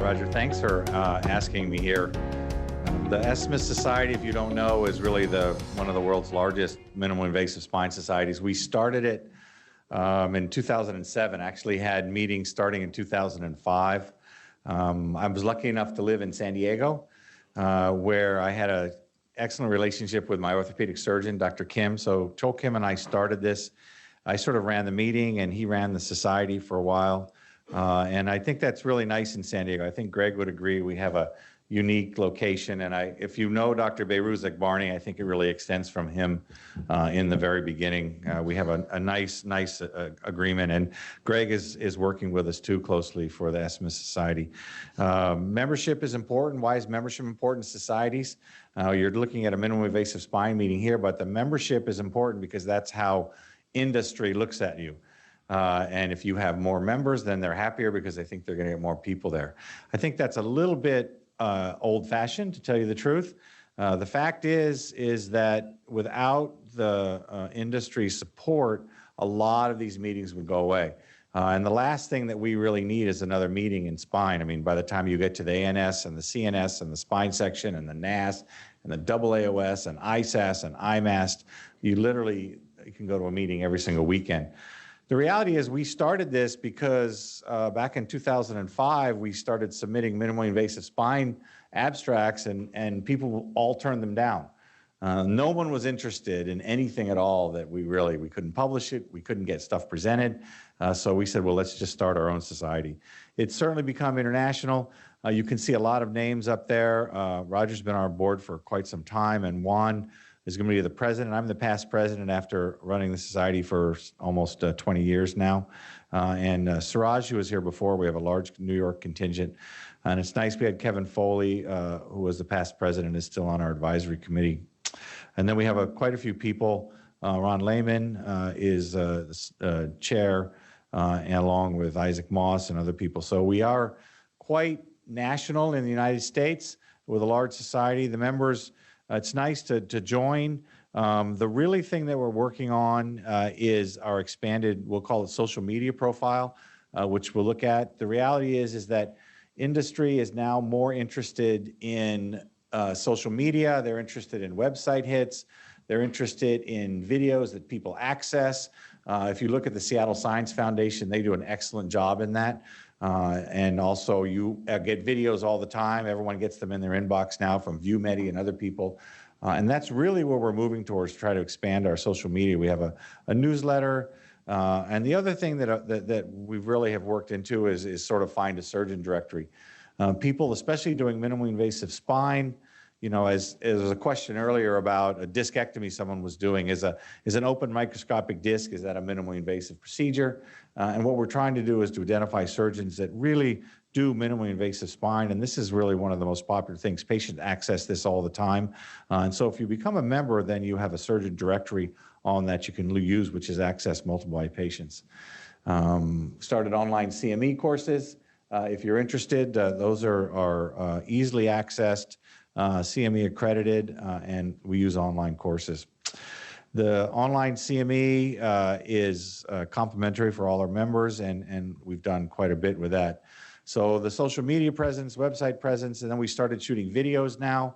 Roger. Thanks for asking me here. The SMIS Society, if you don't know, is really one of the world's largest minimally invasive spine societies. We started it in 2007, actually had meetings starting in 2005. I was lucky enough to live in San Diego, where I had an excellent relationship with my orthopedic surgeon, Dr. Kim. So Joel Kim and I started this. I sort of ran the meeting and he ran the society for a while. And I think that's really nice in San Diego. I think Greg would agree. We have a unique location. And if you know Dr. Behruzek Barney, I think it really extends from him in the very beginning. We have a nice agreement. And Greg is working with us too closely for the SMIS Society. Membership is important. Why is membership important in societies? You're looking at a minimally invasive spine meeting here, but the membership is important because that's how industry looks at you. And if you have more members, then they're happier because they think they're going to get more people there. I think that's a little bit old-fashioned, to tell you the truth. The fact is that without the industry support, a lot of these meetings would go away. And the last thing that we really need is another meeting in spine. I mean, by the time you get to the ANS and the CNS and the spine section and the NAS and the AAOS and ISAS and IMAST, you can go to a meeting every single weekend. The reality is we started this because back in 2005, we started submitting minimally invasive spine abstracts and people all turned them down. No one was interested in anything at all that we couldn't publish it, we couldn't get stuff presented. So we said, well, let's just start our own society. It's certainly become international. You can see a lot of names up there. Roger's been on our board for quite some time, and Juan is going to be the president. I'm the past president after running the society for almost 20 years now. And Suraj, who was here before, we have a large New York contingent. And it's nice we had Kevin Foley, who was the past president, is still on our advisory committee. And then we have quite a few people. Ron Lehman is chair, and along with Isaac Moss and other people. So we are quite national in the United States with a large society. The members, it's nice to join. The really thing that we're working on is our expanded, we'll call it social media profile, which we'll look at. The reality is that industry is now more interested in social media. They're interested in website hits. They're interested in videos that people access. If you look at the Seattle Science Foundation, they do an excellent job in that. And also you get videos all the time. Everyone gets them in their inbox now from ViewMedi and other people. And that's really where we're moving towards, to try to expand our social media. We have a newsletter. And the other thing that we really have worked into is sort of find a surgeon directory. People, especially doing minimally invasive spine, you know, as a question earlier about a discectomy someone was doing, is an open microscopic disc, is that a minimally invasive procedure? And what we're trying to do is to identify surgeons that really do minimally invasive spine, and this is really one of the most popular things. Patients access this all the time. And so if you become a member, then you have a surgeon directory on that you can use, which is access multiple by patients. Started online CME courses. If you're interested, those are easily accessed. CME Accredited, and we use online courses. The online CME is complimentary for all our members, and we've done quite a bit with that. So the social media presence, website presence, and then we started shooting videos now.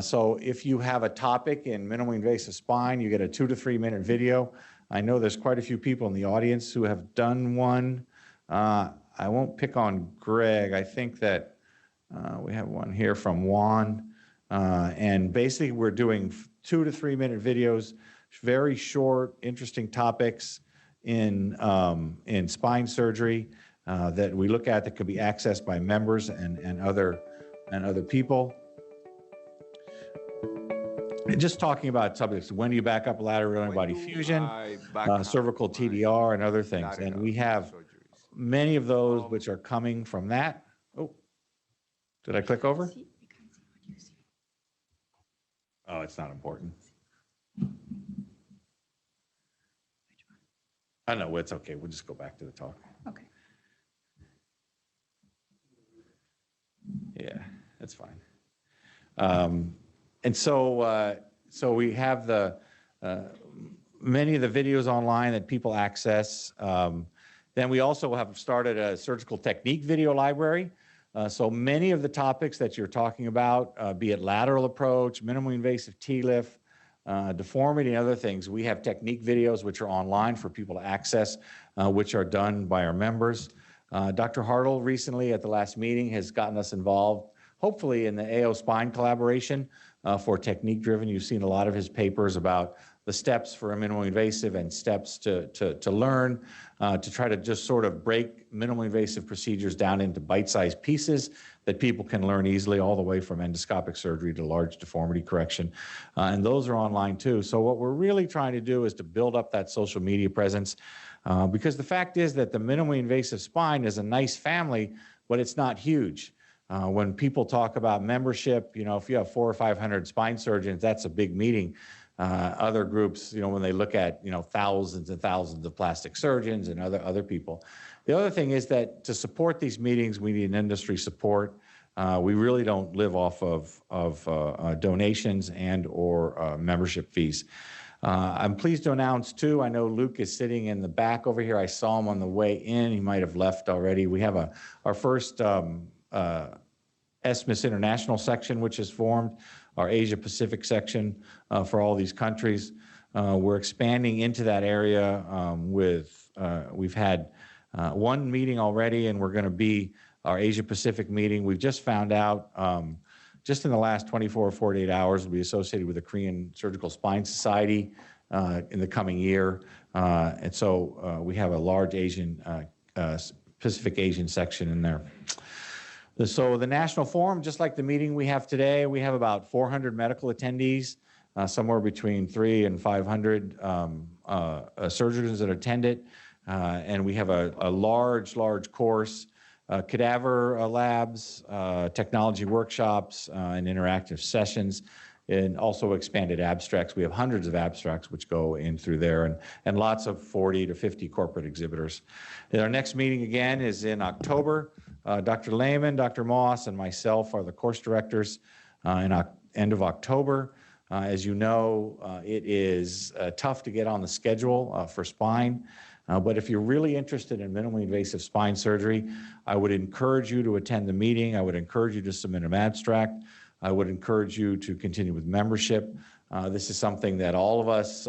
So if you have a topic in minimally invasive spine, you get a 2 to 3 minute video. I know there's quite a few people in the audience who have done one. I won't pick on Greg. I think that we have one here from Juan. And basically we're doing 2 to 3 minute videos, very short, interesting topics in spine surgery that we look at that could be accessed by members and other people. And just talking about subjects, when do you back up lateral antibody fusion, cervical TDR, and other things. And we have many of those which are coming from that. Oh, did I click over? Oh, it's not important. I know, it's okay. We'll just go back to the talk. Okay. Yeah, that's fine. And so we have many of the videos online that people access. Then we also have started a surgical technique video library. So many of the topics that you're talking about, be it lateral approach, minimally invasive TLIF, deformity, and other things, we have technique videos which are online for people to access, which are done by our members. Dr. Hartle recently at the last meeting has gotten us involved, hopefully in the AO spine collaboration for technique driven. You've seen a lot of his papers about the steps for a minimally invasive and steps to learn, to try to just sort of break minimally invasive procedures down into bite-sized pieces that people can learn easily, all the way from endoscopic surgery to large deformity correction. And those are online too. So what we're really trying to do is to build up that social media presence, because the fact is that the minimally invasive spine is a nice family, but it's not huge. When people talk about membership, you know, if you have 400 or 500 spine surgeons, that's a big meeting. Other groups, you know, when they look at, you know, thousands and thousands of plastic surgeons and other people. The other thing is that to support these meetings, we need industry support. We really don't live off of donations and or membership fees. I'm pleased to announce too, I know Luke is sitting in the back over here. I saw him on the way in. He might have left already. We have our first ESMIS International section, which is formed, our Asia Pacific section for all these countries. We're expanding into that area we've had one meeting already, and we're going to be our Asia Pacific meeting. We've just found out just in the last 24 or 48 hours, we'll be associated with the Korean Surgical Spine Society in the coming year. And so we have a large Pacific Asian section in there. So the National Forum, just like the meeting we have today, we have about 400 medical attendees, somewhere between 300 and 500 surgeons that attend it. And we have a large course, cadaver labs, technology workshops, and interactive sessions, and also expanded abstracts. We have hundreds of abstracts which go in through there, and lots of 40 to 50 corporate exhibitors. And our next meeting again is in October. Dr. Lehman, Dr. Moss, and myself are the course directors end of October. As you know, it is tough to get on the schedule for spine. But if you're really interested in minimally invasive spine surgery, I would encourage you to attend the meeting. I would encourage you to submit an abstract. I would encourage you to continue with membership. This is something that all of us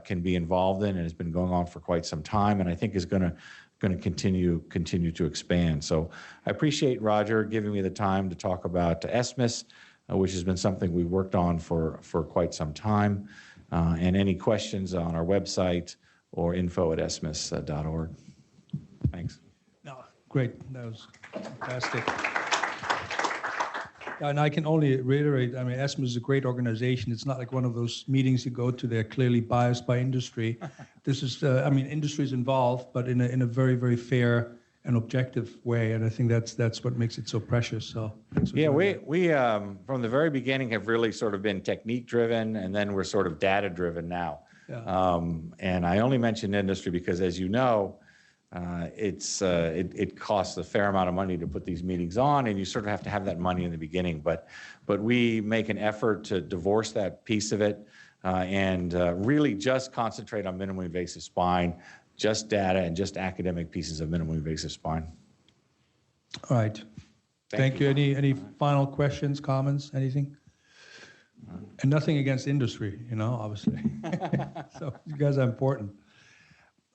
can be involved in, and has been going on for quite some time, and I think is going to continue to expand. So I appreciate Roger giving me the time to talk about ESMIS, which has been something we've worked on for quite some time. And any questions on our website or info@esmis.org. Thanks. No, great. That was fantastic. And I can only reiterate, I mean, ESMIS is a great organization. It's not like one of those meetings you go to, they're clearly biased by industry. This is, I mean, industry is involved, but in a very, very fair and objective way. And I think that's what makes it so precious. So thanks for doing that. We from the very beginning have really sort of been technique driven, and then we're sort of data driven now. Yeah. And I only mention industry because, as you know, it costs a fair amount of money to put these meetings on, and you sort of have to have that money in the beginning. But we make an effort to divorce that piece of it and really just concentrate on minimally invasive spine, just data and just academic pieces of minimally invasive spine. All right. Thank you. Any final questions, comments, anything? And nothing against industry, you know, obviously. So you guys are important.